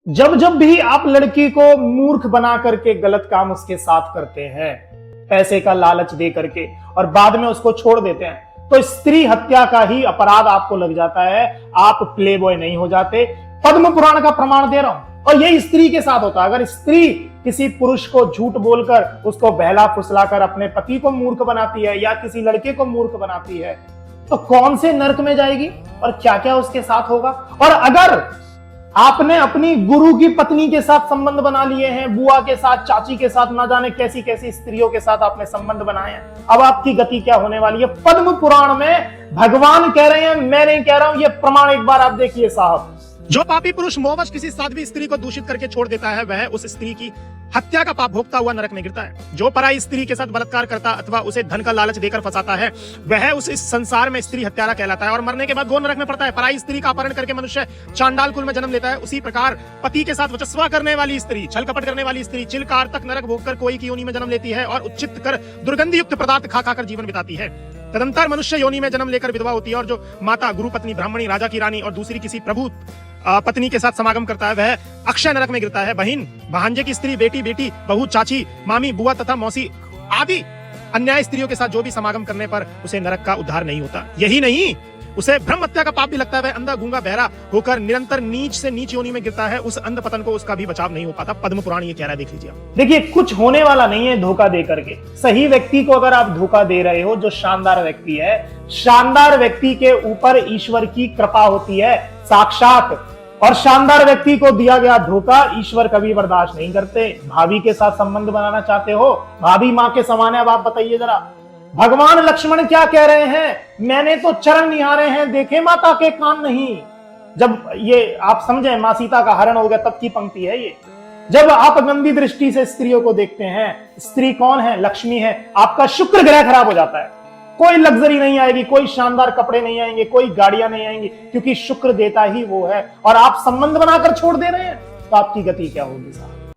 जब जब भी आप लड़की को मूर्ख बना करके गलत काम उसके साथ करते हैं, पैसे का लालच दे करके, और बाद में उसको छोड़ देते हैं, तो स्त्री हत्या का ही अपराध आपको लग जाता है। आप प्ले बॉय नहीं हो जाते। पद्म पुराण का प्रमाण दे रहा हूं। और यही स्त्री के साथ होता है। अगर स्त्री किसी पुरुष को झूठ बोलकर उसको बहला फुसलाकर अपने पति को मूर्ख बनाती है या किसी लड़के को मूर्ख बनाती है, तो कौन से नरक में जाएगी और क्या क्या उसके साथ होगा। और अगर आपने अपनी गुरु की पत्नी के साथ संबंध बना लिए हैं, बुआ के साथ, चाची के साथ, ना जाने कैसी कैसी स्त्रियों के साथ आपने संबंध बनाए हैं, अब आपकी गति क्या होने वाली है। पद्म पुराण में भगवान कह रहे हैं, मैं नहीं कह रहा हूं। ये प्रमाण एक बार आप देखिए साहब। जो पापी पुरुष मोहवश किसी साध्वी स्त्री को दूषित करके छोड़ देता है, वह उस स्त्री की हत्या का पाप भोगता हुआ नरक में गिरता है। जो पराई स्त्री के साथ बलात्कार करता अथवा उसे धन का लालच देकर फंसाता है, वह उस इस संसार में स्त्री हत्यारा कहलाता है और मरने के बाद घोर नरक में पड़ता है। पराई स्त्री का अपहरण करके मनुष्य चांडाल कुल में जन्म लेता है। उसी प्रकार पति के साथ वचस्वा करने वाली स्त्री, छल कपट करने वाली स्त्री चिलकार तक नरक भोगकर कोई की योनि में जन्म लेती है और उच्चित कर दुर्गंध युक्त पदार्थ खा खाकर जीवन बिताती है। तदंतर मनुष्य योनि में जन्म लेकर विधवा होती है और जो माता, गुरु पत्नी, ब्राह्मणी, राजा की रानी और दूसरी किसी प्रभु पत्नी के साथ समागम करता है, वह अक्षय नरक में गिरता है। बहन, भांजे की स्त्री, बेटी, बेटी, बहू, चाची, मामी, बुआ तथा मौसी आदि अन्याय स्त्रियों के साथ जो भी समागम करने पर उसे नरक का उद्धार नहीं होता। यही नहीं, उसे ब्रह्म हत्या का पाप भी लगता है। वह अंधा, गूंगा, बहरा होकर निरंतर नीच से नीच योनि में गिरता है। उस अंध पतन को उसका भी बचाव नहीं हो पाता। पद्म पुराण ये कह रहा है, देख लीजिए आप। देखिए, कुछ होने वाला नहीं है धोखा दे करके। सही व्यक्ति को अगर आप धोखा दे रहे हो, जो शानदार व्यक्ति है, शानदार व्यक्ति के ऊपर ईश्वर की कृपा होती है साक्षात। और शानदार व्यक्ति को दिया गया धोखा ईश्वर कभी बर्दाश्त नहीं करते। भाभी के साथ संबंध बनाना चाहते हो, भाभी मां के समान है। अब आप बताइए जरा, भगवान लक्ष्मण क्या कह रहे हैं, मैंने तो चरण निहारे हैं, देखे माता के कान नहीं। जब ये आप समझे मां सीता का हरण हो गया, तब की पंक्ति है ये। जब आप गंदी दृष्टि से स्त्रियों को देखते हैं, स्त्री कौन है? लक्ष्मी है। आपका शुक्र ग्रह खराब हो जाता है। कोई लग्जरी नहीं आएगी, कोई शानदार कपड़े नहीं आएंगे, कोई गाड़ियां नहीं आएंगी, क्योंकि शुक्र देता ही वो है। और आप संबंध बनाकर छोड़ दे रहे हैं, तो आपकी गति क्या होगी साहब।